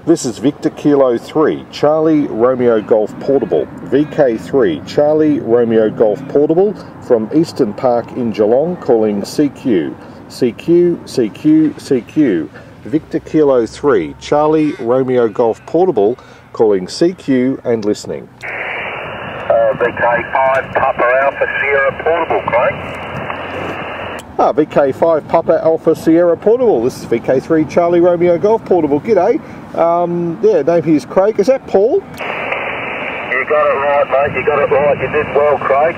This is Victor Kilo 3, Charlie Romeo Golf Portable, VK3, Charlie Romeo Golf Portable from Eastern Park in Geelong, calling CQ, CQ, CQ, CQ. Victor Kilo 3, Charlie Romeo Golf Portable, calling CQ and listening. VK5 Papa Alpha Sierra Portable, Craig. VK5 Papa Alpha Sierra Portable. This is VK3 Charlie Romeo Golf Portable. G'day. Yeah, name here's Craig. Is that Paul? You got it right, mate. You got it right. You did well, Craig.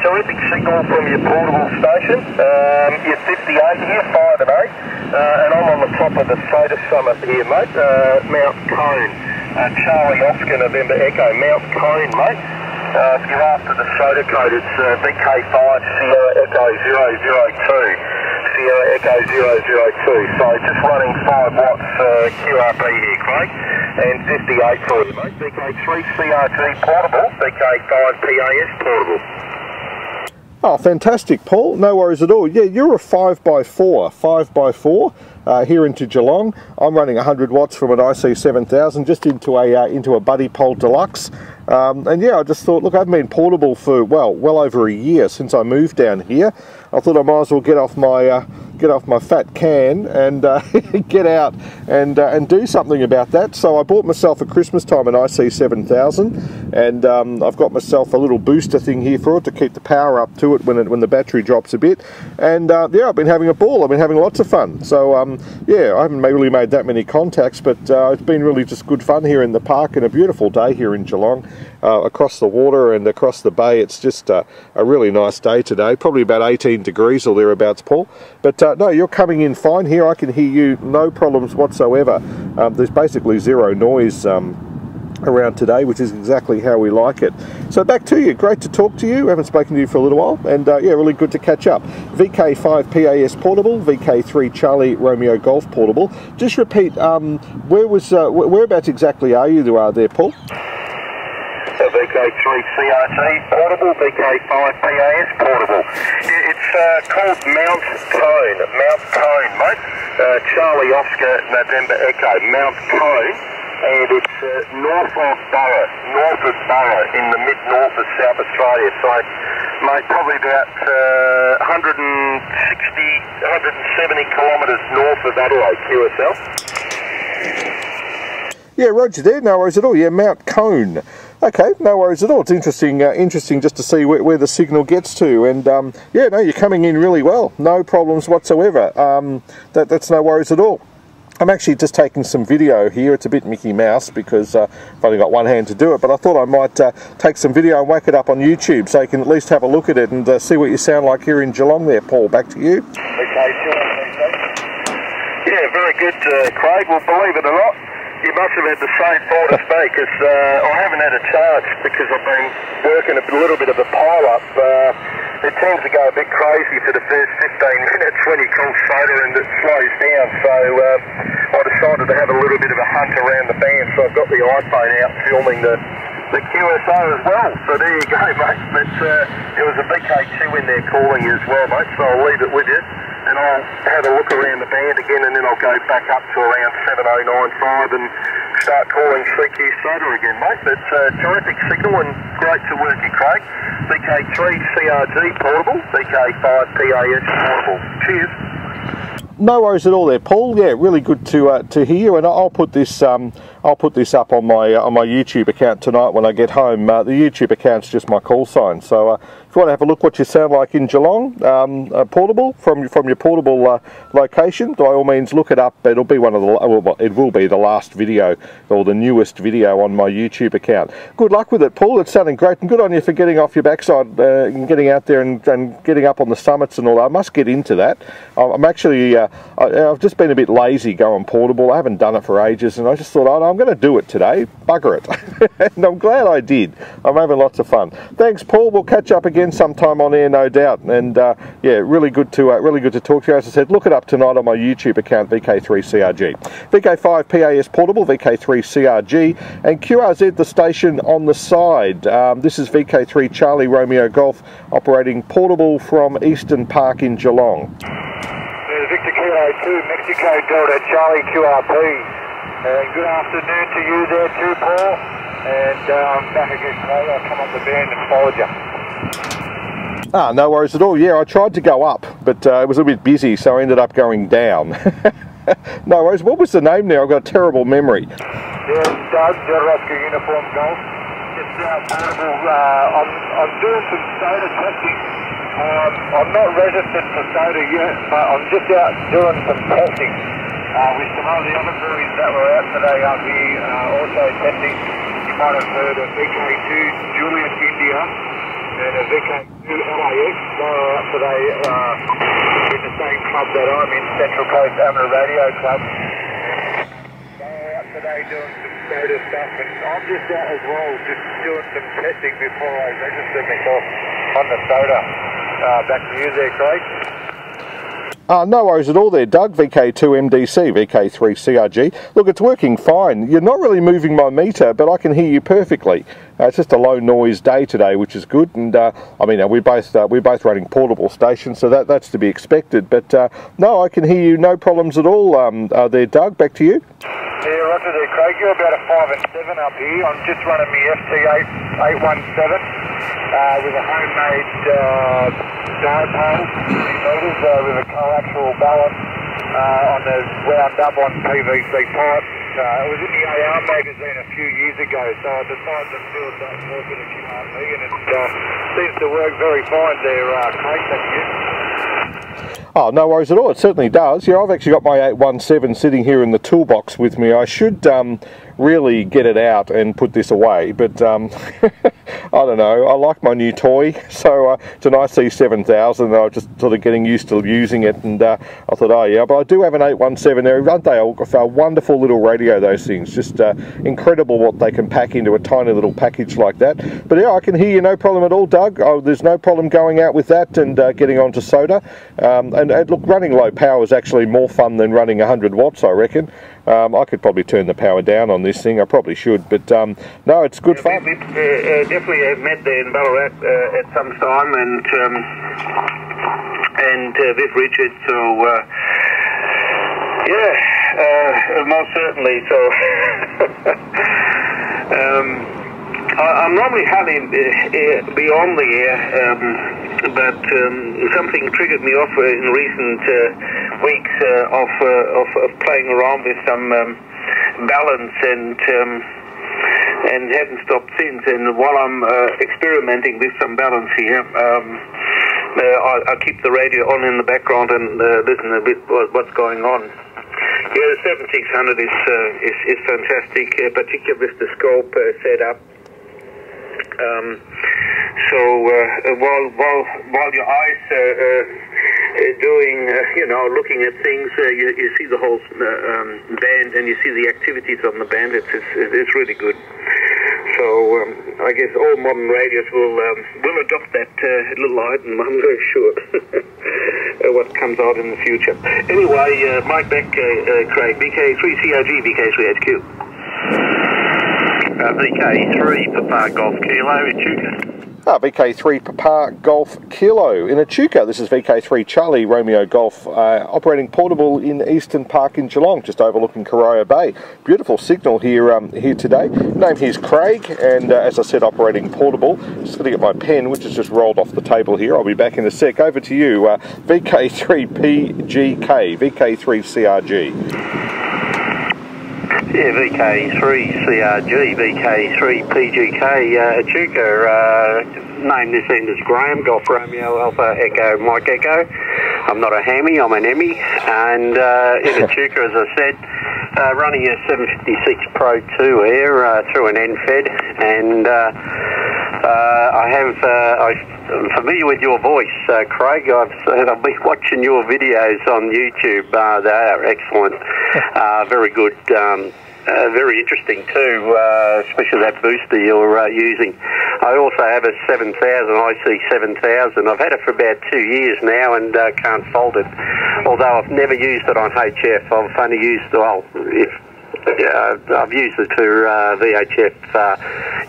Terrific signal from your portable station. You're 58 here, 5 and 8. And I'm on the top of the Soda Summit here, mate. Mount Cone. Charlie Oscar November Echo. Mount Cone, mate. If you're after the soda code, it's VK5 Sierra Echo 002. Sierra Echo 002. So just running 5 watts QRP here, Craig. And 58 for you, mate. VK3CRG portable, VK5 PAS portable. Oh, fantastic, Paul. No worries at all. Yeah, you're a 5x4 here into Geelong. I'm running 100 watts from an IC-7000 just into a Buddipole Deluxe. And yeah, I just thought, look, I've been portable for well over a year since I moved down here. I thought I might as well get off my fat can and get out and do something about that. So I bought myself at Christmas time an IC-7000, and I've got myself a little booster thing here for it to keep the power up to it when the battery drops a bit. And yeah, I've been having a ball. I've been having lots of fun. So yeah, I haven't really made that many contacts, but it's been really just good fun here in the park, and a beautiful day here in Geelong. Across the water and across the bay. It's just a really nice day today, probably about 18 degrees or thereabouts, Paul. But no, you're coming in fine here. I can hear you, no problems whatsoever. There's basically zero noise around today, which is exactly how we like it. So back to you. Great to talk to you. I haven't spoken to you for a little while, and yeah, really good to catch up. VK5 PAS Portable, VK3 Charlie Romeo Golf Portable. Just repeat, whereabouts exactly are you there, Paul? VK3CRG portable, VK5 PAS portable. It's called Mount Cone. Mount Cone, mate. Charlie Oscar November Echo. Mount Cone, and it's north of Burra, in the mid-north of South Australia. So, mate, probably about 170 kilometres north of Adelaide, QSL. Yeah, roger there, no worries at all. Yeah, Mount Cone. Okay, no worries at all. It's interesting just to see where the signal gets to, and yeah, no, you're coming in really well. No problems whatsoever. That's no worries at all. I'm actually just taking some video here. It's a bit Mickey Mouse because I've only got one hand to do it, but I thought I might take some video and whack it up on YouTube so you can at least have a look at it and see what you sound like here in Geelong there, Paul. Back to you. Okay, yeah, very good, Craig. Well, believe it or not, you must have had the same thought as me, because I haven't had a chance because I've been working a little bit of a pile-up. It tends to go a bit crazy for the first 15 minutes when you call soda and it slows down. So I decided to have a little bit of a hunt around the band, so I've got the iPhone out filming the QSO as well. So there you go, mate. But there was a VK2 in there calling you as well, mate, so I'll leave it with you. And I'll have a look around the band again, and then I'll go back up to around 7095 and start calling CQ Soda again, mate. But terrific signal and great to work you, Craig. VK3CRG portable, VK5 PAS portable. Cheers. No worries at all there, Paul. Yeah, really good to hear you, and I'll put this up on my YouTube account tonight when I get home. The YouTube account's just my call sign, so if you want to have a look what you sound like in Geelong, portable from your portable location, by all means look it up. It'll be it will be the last video or the newest video on my YouTube account. Good luck with it, Paul. It's sounding great, and good on you for getting off your backside and getting out there and getting up on the summits and all that. I must get into that. I'm actually I've just been a bit lazy going portable. I haven't done it for ages, and I just thought, oh, I'm going to do it today. Bugger it. And I'm glad I did. I'm having lots of fun. Thanks, Paul. We'll catch up again sometime on air, no doubt. And yeah, really good to talk to you. As I said, look it up tonight on my YouTube account, VK3CRG. VK5 PAS portable, VK3CRG, and QRZ the station on the side. This is VK3 Charlie Romeo Golf operating portable from Eastern Park in Geelong. Victor Kilo 2, Mexico Delta Charlie QRP. Good afternoon to you there too, Paul. And I'm back again today. I'll come up the band and followed you. Ah, no worries at all. Yeah, I tried to go up, but it was a bit busy, so I ended up going down. No worries. What was the name now? I've got a terrible memory. Yeah, Doug, Oscar Uniform Golf. Just portable. I'm doing some soda testing. I'm not registered for soda yet, but I'm just out doing some testing with some of the other breweries that were out today. I'll be also testing. You might have heard of VK2 Juliet India and a VK2NNN. They're out today in the same club that I'm in, Central Coast Amateur Radio Club. They're out today doing some soda stuff, and I'm just out as well, just doing some testing before I register myself on the soda. Back to you there, Craig. No worries at all there, Doug. VK2MDC, VK3CRG. Look, it's working fine. You're not really moving my meter, but I can hear you perfectly. It's just a low noise day today, which is good. And I mean, we're both running portable stations, so that's to be expected. But no, I can hear you, no problems at all. There, Doug. Back to you. Yeah, roger there, Craig. You're about a 5 and 7 up here. I'm just running my FT817 with a homemade dipole, 30 metres, with a coaxial balance on the wound up on PVC pipe. It was in the AR magazine a few years ago, so I decided to build that circuit, if you know me, and it seems to work very fine there, Craig. Thank you. Oh, no worries at all. It certainly does. Yeah, I've actually got my 817 sitting here in the toolbox with me. I should really get it out and put this away, but I don't know. I like my new toy, so it's an IC-7000. I was just sort of getting used to using it, and I thought, oh yeah, but I do have an 817 there, aren't they? A wonderful little radio, those things. Just incredible what they can pack into a tiny little package like that. But yeah, I can hear you, no problem at all, Doug. Oh, there's no problem going out with that and getting onto soda. And look, running low power is actually more fun than running 100 watts, I reckon. I could probably turn the power down on this thing. I probably should, but no, it's good fun. We definitely have met there in Ballarat at some time, and with Richard. So yeah, most certainly. So I'm normally hardly beyond the air, but something triggered me off in recent weeks of playing around with some balance and haven't stopped since. And while I'm experimenting with some balance here, I keep the radio on in the background and listen a bit what's going on. Yeah, the 7600 is fantastic, particularly with the scope set up. So while your eyes doing, looking at things, you see the whole band and you see the activities on the band. It's really good. So I guess all modern radios will adopt that little item. I'm very sure what comes out in the future. Anyway, Mike back, Craig. VK3CRG, VK3HQ. VK3 Papa Golf Kilo Echuca. VK3 Papa Golf Kilo in Echuca. This is VK3 Charlie Romeo Golf, operating portable in Eastern Park in Geelong, just overlooking Corio Bay. Beautiful signal here today. Name here's Craig, and as I said, operating portable. Just going to get my pen, which has just rolled off the table here. I'll be back in a sec. Over to you, VK3PGK, VK3CRG. Yeah, VK3CRG, VK3PGK, Echuca, name this end as Graham, Golf Romeo, Alpha Echo, Mike Echo. I'm not a hammy, I'm an Emmy, and in Echuca, as I said, running a 756 Pro 2 here through an NFED, and I'm familiar with your voice, Craig. I've been watching your videos on YouTube. They are excellent, very good, very interesting too, especially that booster you're using. I also have a 7000, IC-7000. I've had it for about 2 years now and can't fault it. Although I've never used it on HF. I've only used, I've used it for VHF,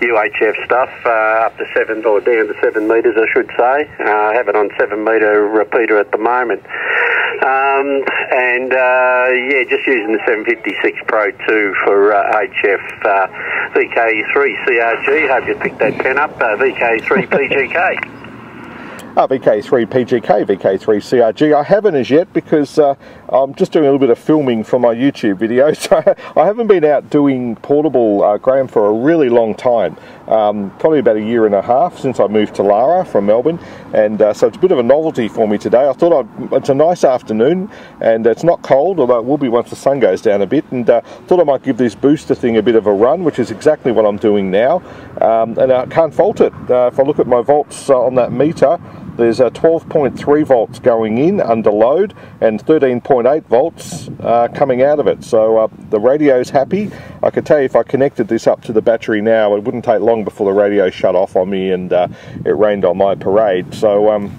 UHF stuff, up to 7 or down to 7 metres, I should say. I have it on 7 metre repeater at the moment. Yeah, just using the 756 Pro 2 for HF VK3CRG. Hope you picked that pen up. VK3PGK. VK3PGK, VK3CRG. I haven't as yet because I'm just doing a little bit of filming for my YouTube videos. I haven't been out doing portable, Graham, for a really long time. Probably about a year and a half since I moved to Lara from Melbourne, and so it's a bit of a novelty for me today. I thought it's a nice afternoon and it's not cold, although it will be once the sun goes down a bit, and thought I might give this booster thing a bit of a run, which is exactly what I'm doing now, and I can't fault it. If I look at my volts on that meter, there's 12.3 volts going in under load and 13.8 volts coming out of it. So the radio's happy. I could tell you if I connected this up to the battery now, it wouldn't take long before the radio shut off on me and it rained on my parade. So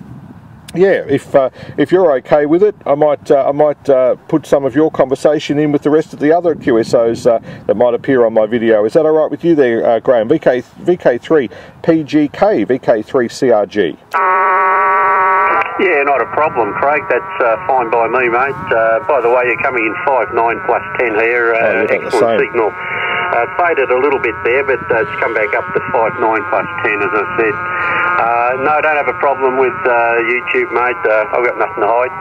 yeah, if you're okay with it, I might put some of your conversation in with the rest of the other QSOs that might appear on my video. Is that all right with you there, Graham? VK3PGK, VK3CRG. Yeah, not a problem, Craig. That's fine by me, mate. By the way, you're coming in 5.9 plus 10 here. Excellent signal. Faded a little bit there, but it's come back up to 5.9 plus 10, as I said. No, I don't have a problem with YouTube, mate. I've got nothing to hide.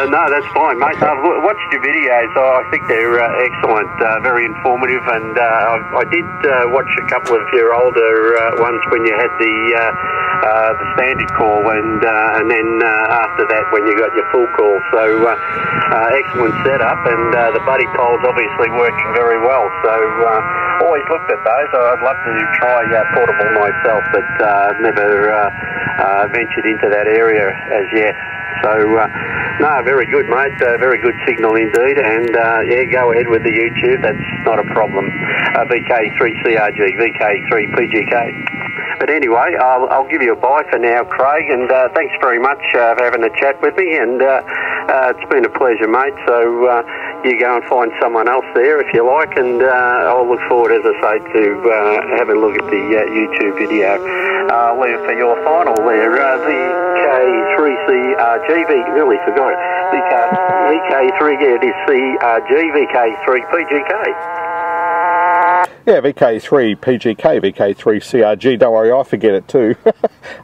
No, that's fine, mate. I've watched your videos. I think they're excellent, very informative, and I did watch a couple of your older ones when you had the standard call, and then after that when you got your full call. So excellent setup, and the Buddipole's obviously working very well. So always looked at those. I'd love to try portable myself, but never ventured into that area as yet. So no, very good, mate. Very good signal indeed, and yeah, go ahead with the YouTube. That's not a problem. VK3CRG, VK3PGK. But anyway, I'll give you a bye for now, Craig, and thanks very much for having a chat with me, and it's been a pleasure, mate. So you go and find someone else there if you like, and I'll look forward, as I say, to having a look at the YouTube video. Leave for your final there, VK3CRG, really forgot it, VK3, yeah, it is CRG, VK3PGK. Yeah, VK3PGK, VK3CRG. Don't worry, I forget it too.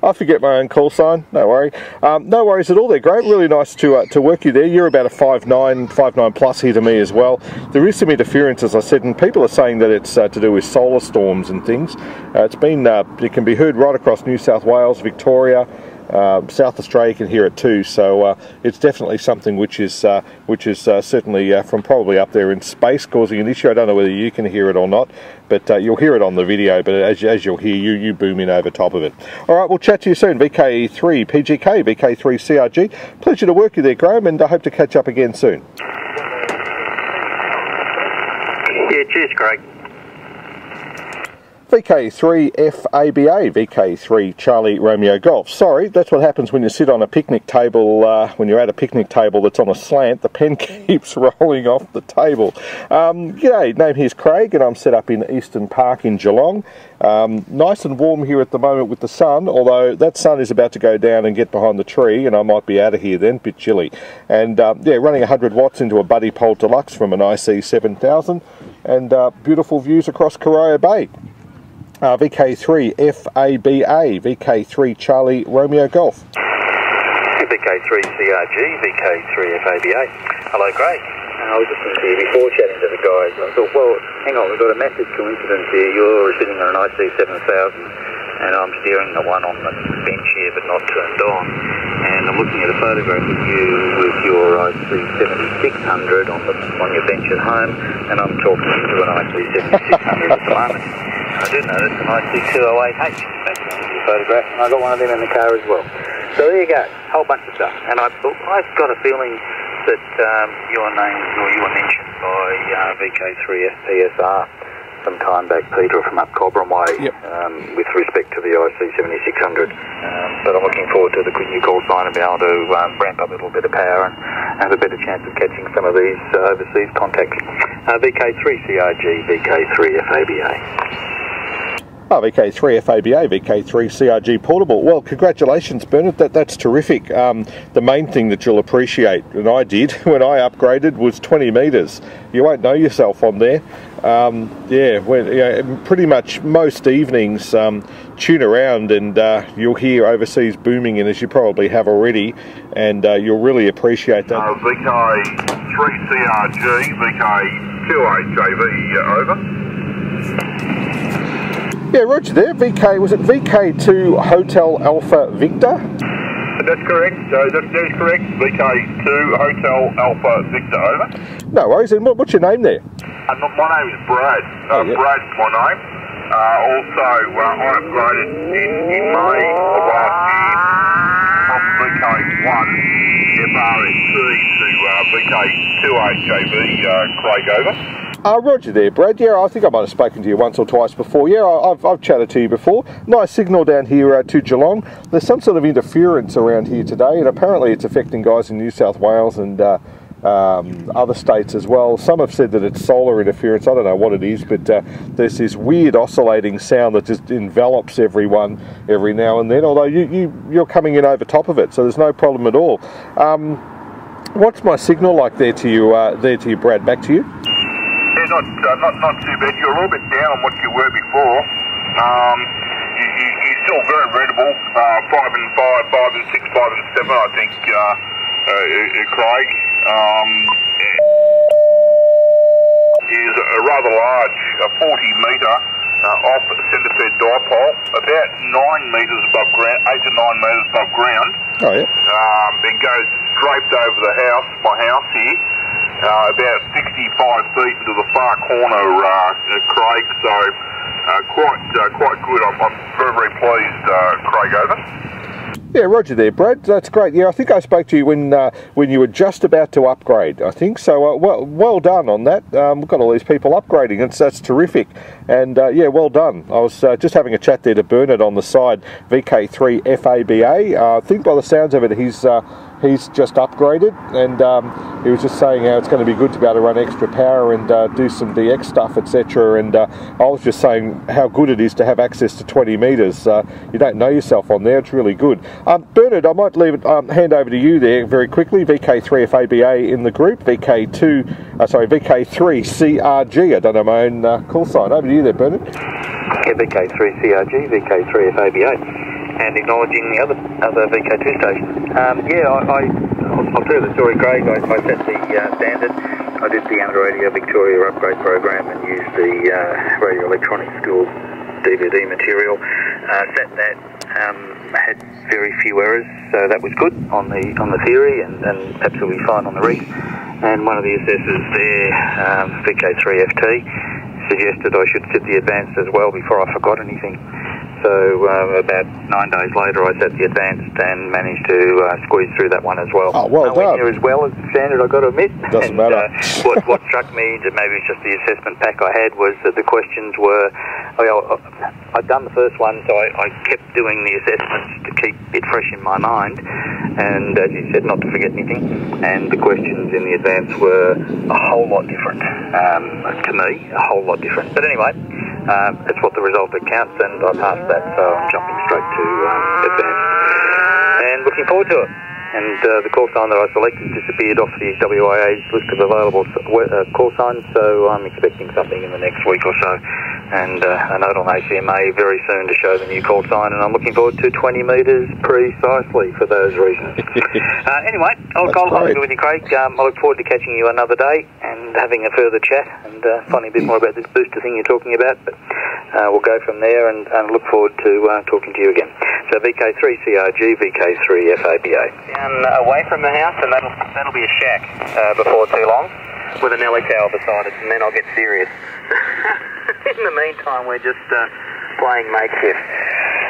I forget my own call sign. No worry. No worries at all there, great. Really nice to work you there. You're about a 5.9 plus here to me as well. There is some interference, as I said, and people are saying that it's to do with solar storms and things. It's been, it can be heard right across New South Wales, Victoria, South Australia can hear it too, so it's definitely something which is certainly from probably up there in space causing an issue. I don't know whether you can hear it or not, but you'll hear it on the video, but as you'll hear, you boom in over top of it. Alright, we'll chat to you soon. VK3PGK, VK3CRG. Pleasure to work you there, Graham, and I hope to catch up again soon. Yeah, cheers, Craig. VK3FABA, VK3 Charlie Romeo Golf. Sorry, that's what happens when you sit on a picnic table, when you're at a picnic table that's on a slant, the pen keeps rolling off the table. G'day, name here's Craig, and I'm set up in Eastern Park in Geelong. Nice and warm here at the moment with the sun, although that sun is about to go down and get behind the tree, and I might be out of here then, bit chilly. And yeah, running 100 watts into a Buddipole Deluxe from an IC-7000, and beautiful views across Corio Bay. VK3FABA, VK3 Charlie Romeo Golf. VK3CRG, VK3FABA. Hello, Craig. I was listening to you before chatting to the guys, and I thought, well, hang on, we've got a massive coincidence here. You're sitting on an IC-7000, and I'm steering the one on the bench here, but not turned on. And I'm looking at a photograph of you with your IC-7600 on your bench at home, and I'm talking to an IC-7600 at the moment. I did notice an IC-208H back in your photograph, and I got one of them in the car as well. So there you go, a whole bunch of stuff. And I thought, I've got a feeling that you were mentioned by VK3FPSR some time back, Peter from up Cobram Way, yep. With respect to the IC-7600. But I'm looking forward to the new call sign and be able to ramp up a little bit of power and have a better chance of catching some of these overseas contacts. VK3CRG, VK3FABA. Oh, VK3FABA, VK3CRG portable. Well, congratulations, Bernard. That's terrific. The main thing that you'll appreciate, and I did when I upgraded, was 20 metres. You won't know yourself on there. Pretty much most evenings, tune around and you'll hear overseas booming in, as you probably have already, and you'll really appreciate that. VK3CRG, VK2HAV, over. Yeah, roger there. Was it VK2 Hotel Alpha Victor? That's correct. That is correct. VK2 Hotel Alpha Victor, over. No worries. And what's your name there? My name is Brad. Brad's my name. I upgraded in May of last year from VK1 FRST to VK2HAV, Craig, over. Roger there, Brad. Yeah, I think I might have spoken to you once or twice before. Yeah, I've chatted to you before. Nice signal down here to Geelong. There's some sort of interference around here today, and apparently it's affecting guys in New South Wales and other states as well. Some have said that it's solar interference. I don't know what it is, but there's this weird oscillating sound that just envelops everyone every now and then, although you're coming in over top of it, so there's no problem at all. What's my signal like there to you, Brad? Back to you. Not too bad. You're a little bit down on what you were before. You're still very readable. 5 and 5, 5 and 6, 5 and 7, I think, Craig. Is a rather large 40-metre off-centre-fed dipole, about 9 metres above ground, 8 to 9 metres above ground. Oh, yeah. Then goes draped over the house, my house here. About 65 feet into the far corner, Craig, so quite good. I'm very, very pleased, Craig, over. Yeah, roger there, Brad. That's great. Yeah, I think I spoke to you when you were just about to upgrade, I think. So, well done on that. We've got all these people upgrading. That's terrific. And, yeah, well done. I was just having a chat there to Bernard on the side, VK3FABA. I think by the sounds of it, he's just upgraded, and he was just saying how it's going to be good to be able to run extra power and do some DX stuff, etc. And I was just saying how good it is to have access to 20 metres. You don't know yourself on there. It's really good. Bernard, I might leave it, hand over to you there very quickly. VK3FABA in the group, VK3CRG. I don't know my own call sign. Over to you there, Bernard. Yeah, VK3CRG, VK3FABA. And acknowledging the other VK2 stations. I'll tell you the story, Craig. I set the standard. I did the Amateur Radio Victoria upgrade program and used the Radio Electronics School DVD material. Set that, had very few errors, so that was good on the theory and absolutely fine on the rig. And one of the assessors there, VK3FT, suggested I should set the advanced as well before I forgot anything. So about 9 days later, I set the advanced and managed to squeeze through that one as well. Oh, well done. As well as the standard, I've got to admit. Doesn't matter. What struck me, that maybe it's just the assessment pack I had, was that the questions were, I'd done the first one, so I kept doing the assessments to keep it fresh in my mind, and as you said, not to forget anything. And the questions in the advanced were a whole lot different to me, a whole lot different. But anyway, it's what the result that counts, and I passed that, so I'm jumping straight to advanced. And looking forward to it. And the call sign that I selected disappeared off the WIA's list of available call signs, so I'm expecting something in the next week or so. And a note on ACMA very soon to show the new call sign, and I'm looking forward to 20 metres precisely for those reasons. Anyway, I'll leave it with you, Craig. I look forward to catching you another day and having a further chat and finding a bit more about this booster thing you're talking about. But we'll go from there and look forward to talking to you again. So VK3CRG, VK3FABA. Away from the house, and that'll be a shack before too long, with a Nelly tower beside it, and then I'll get serious. In the meantime, we're just playing makeshift.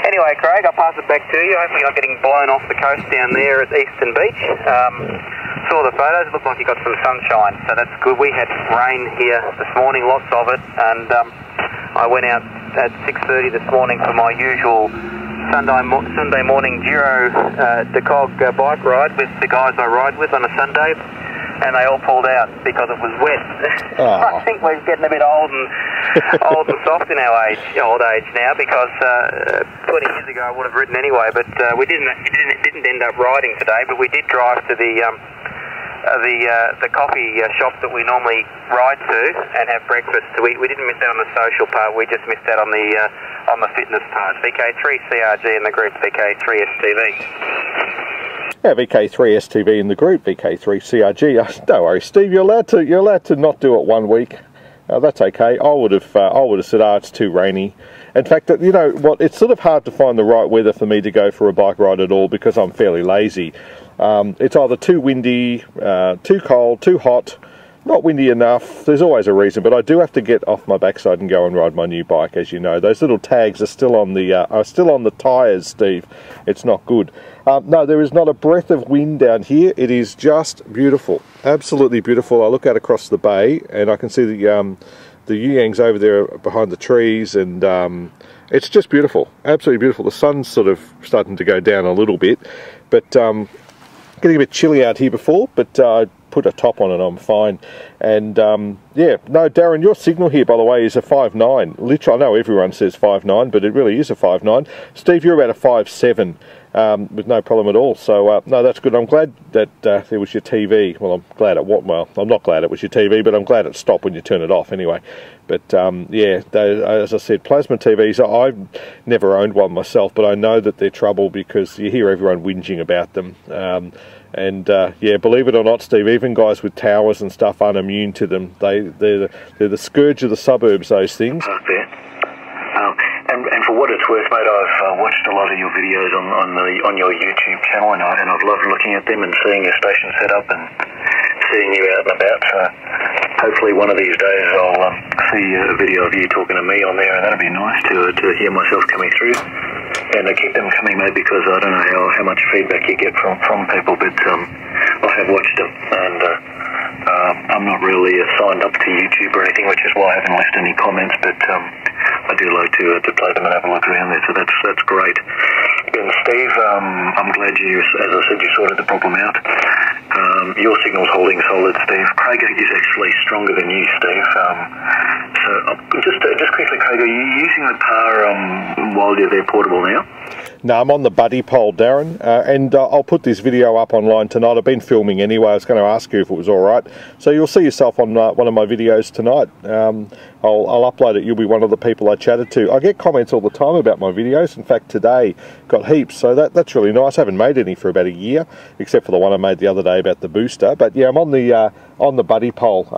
Anyway, Craig, I'll pass it back to you. Hopefully you're not getting blown off the coast down there at Eastern Beach. Saw the photos, it looked like you got some sunshine, so that's good. We had rain here this morning, lots of it, and I went out at 6:30 this morning for my usual Sunday morning Giro Decog bike ride with the guys I ride with on a Sunday. and they all pulled out because it was wet. Oh. I think we're getting a bit old and soft in our old age now, because 20 years ago I would have ridden anyway, but we didn't end up riding today, but we did drive to the coffee shop that we normally ride to and have breakfast. We didn't miss out on the social part, we just missed out on the fitness part. VK3CRG in the group, VK3STV. Yeah, VK3STV in the group, VK3CRG. Don't worry, Steve. You're allowed to not do it 1 week. That's okay. I would have said, it's too rainy. In fact, you know what? It's sort of hard to find the right weather for me to go for a bike ride at all, because I'm fairly lazy. It's either too windy, too cold, too hot, not windy enough. There's always a reason, but I do have to get off my backside and go and ride my new bike. As you know, those little tags are still on the tyres, Steve. It's not good. No, there is not a breath of wind down here. It is just beautiful, absolutely beautiful. I look out across the bay and I can see the Yuyangs over there behind the trees, and it's just beautiful, absolutely beautiful. The sun's sort of starting to go down a little bit, but getting a bit chilly out here before, but I put a top on and I'm fine. And yeah, no, Darren, your signal here, by the way, is a 5.9. Literally, I know everyone says 5.9, but it really is a 5.9. Steve, you're about a 5.7. With no problem at all. So no, that's good. I'm glad that there was your TV. Well, I'm glad it what? Well, I'm not glad it was your TV, but I'm glad it stopped when you turn it off anyway. But yeah, as I said, plasma TVs. I've never owned one myself, but I know that they're trouble because you hear everyone whinging about them. And yeah, believe it or not, Steve, even guys with towers and stuff aren't immune to them. They're the scourge of the suburbs. Those things. And for what it's worth, mate, I've watched a lot of your videos on your YouTube channel, and I've loved looking at them and seeing your station set up and seeing you out and about. So hopefully one of these days I'll see a video of you talking to me on there, and that'd be nice to hear myself coming through. And keep them coming, mate, because I don't know how much feedback you get from people, but I have watched them, and I'm not really signed up to YouTube or anything, which is why I haven't left any comments, but I do like to play them and have a look around there, so that's great. And Steve, I'm glad you, as I said, you sorted the problem out. Your signal's holding solid, Steve. Craig is actually stronger than you, Steve. So just quickly, Craig, are you using the power while you're there portable now? No, I'm on the Buddipole, Darren, and I'll put this video up online tonight. I've been filming anyway. I was going to ask you if it was all right. So you'll see yourself on one of my videos tonight. I'll upload it. You'll be one of the people I chatted to. I get comments all the time about my videos. In fact, today got heaps, so that's really nice. I haven't made any for about a year, except for the one I made the other day about the booster. But yeah, I'm on the Buddipole.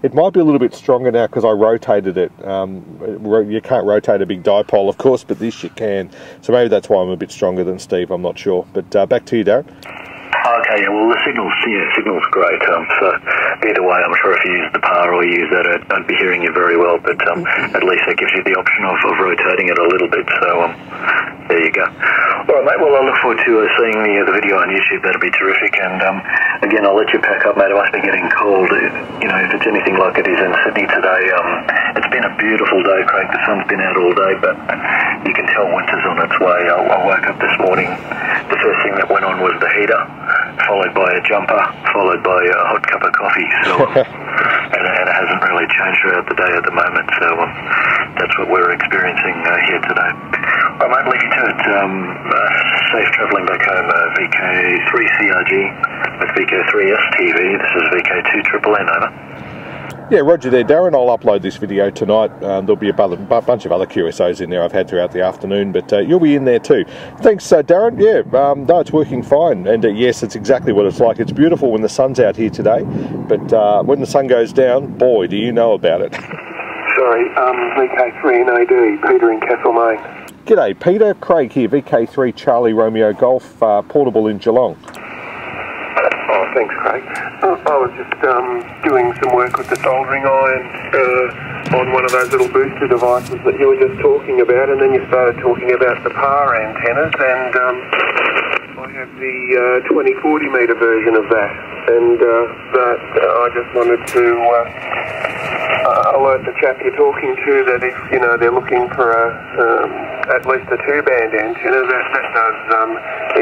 It might be a little bit stronger now because I rotated it. You can't rotate a big dipole, of course, but this you can. So maybe that's why I'm a bit stronger than Steve. I'm not sure. But back to you, Darren. Okay, yeah, well, the signal's great. So either way, I'm sure if you use the power or use that, I'd be hearing you very well. But at least that gives you the option of rotating it a little bit. So there you go. All right, mate. Well, I look forward to seeing the video on YouTube. That'll be terrific. And again, I'll let you pack up, mate. It must be getting cold. You know, if it's anything like it is in Sydney today, it's been a beautiful day, Craig. The sun's been out all day, but you can tell winter's on its way. I woke up this morning. The first thing that went on was the heater, followed by a jumper, followed by a hot cup of coffee. So, and it hasn't really changed throughout the day at the moment. So that's what we're experiencing here today. All right, mate, leave you to it. Safe travelling back home. VK3CRG with VK3STV. This is VK2NNN, over. Yeah, roger there, Darren. I'll upload this video tonight. There'll be a bunch of other QSOs in there I've had throughout the afternoon, but you'll be in there too. Thanks, Darren. Yeah, no, it's working fine. And yes, it's exactly what it's like. It's beautiful when the sun's out here today, but when the sun goes down, boy, do you know about it. Sorry, VK3NAD, Peter in Castlemaine. G'day, Peter. Craig here, VK3 Charlie Romeo Golf, portable in Geelong. Oh, thanks, Craig. I was just doing some work with the soldering iron on one of those little booster devices that you were just talking about, and then you started talking about the power antennas, and I have the 20-40 metre version of that, and I just wanted to alert the chap you're talking to that if they're looking for at least a 2-band antenna, that does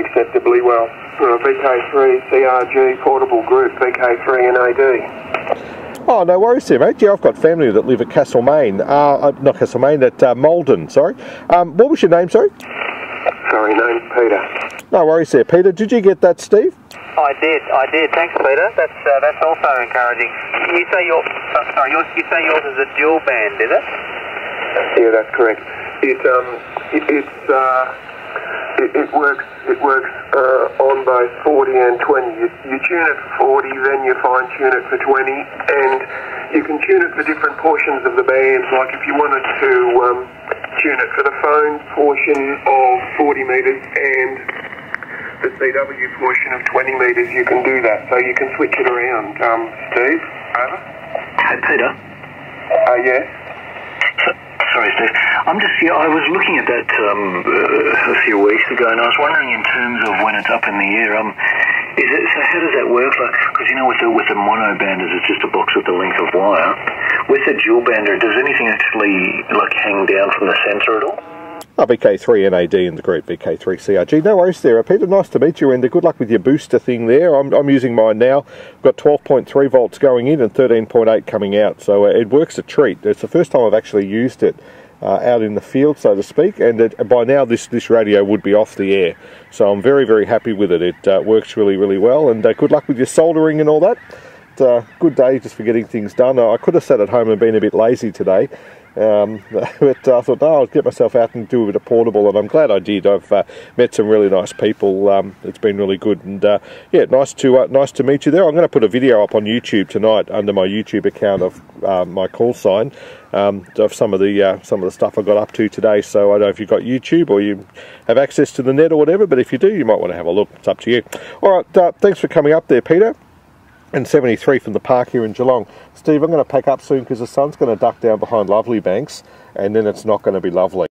acceptably well. for a VK3CRG portable group, VK3NAD. Oh, no worries there, mate. Yeah, I've got family that live at Castlemaine. Not Castlemaine, at Malden, sorry. What was your name, sorry? Sorry, name's Peter. No worries there, Peter. Did you get that, Steve? I did. Thanks, Peter. That's also encouraging. You say yours is a dual band, is it? Yeah, that's correct. It works on both 40 and 20. You tune it for 40, then you fine tune it for 20, and you can tune it for different portions of the band. Like if you wanted to tune it for the phone portion of 40 metres and the CW portion of 20 metres, you can do that. So you can switch it around. Steve, over. Hey, Peter. Yes. Sorry, Steve. I was looking at that a few weeks ago, and I was wondering in terms of when it's up in the air, so how does that work? Like, because you know, with the mono banders, it's just a box with the length of wire. With the dual bander, does anything actually like hang down from the sensor at all? VK3NAD in the group, VK3CRG. No worries there, Peter. Nice to meet you, and good luck with your booster thing there. I'm using mine now. I've got 12.3 volts going in and 13.8 coming out, so it works a treat. It's the first time I've actually used it out in the field, so to speak, and by now this radio would be off the air. So I'm very, very happy with it. It works really, really well, and good luck with your soldering and all that. It's a good day just for getting things done. I could have sat at home and been a bit lazy today. But I thought, no, I'll get myself out and do a bit of portable, and I'm glad I did. I've met some really nice people. It's been really good, and yeah, nice to meet you there. I'm going to put a video up on YouTube tonight under my YouTube account of my call sign of some of the stuff I got up to today. So I don't know if you've got YouTube or you have access to the net or whatever, but if you do, you might want to have a look. It's up to you. All right, thanks for coming up there, Peter. And 73 from the park here in Geelong. Steve, I'm going to pack up soon because the sun's going to duck down behind Lovely Banks, and then it's not going to be lovely.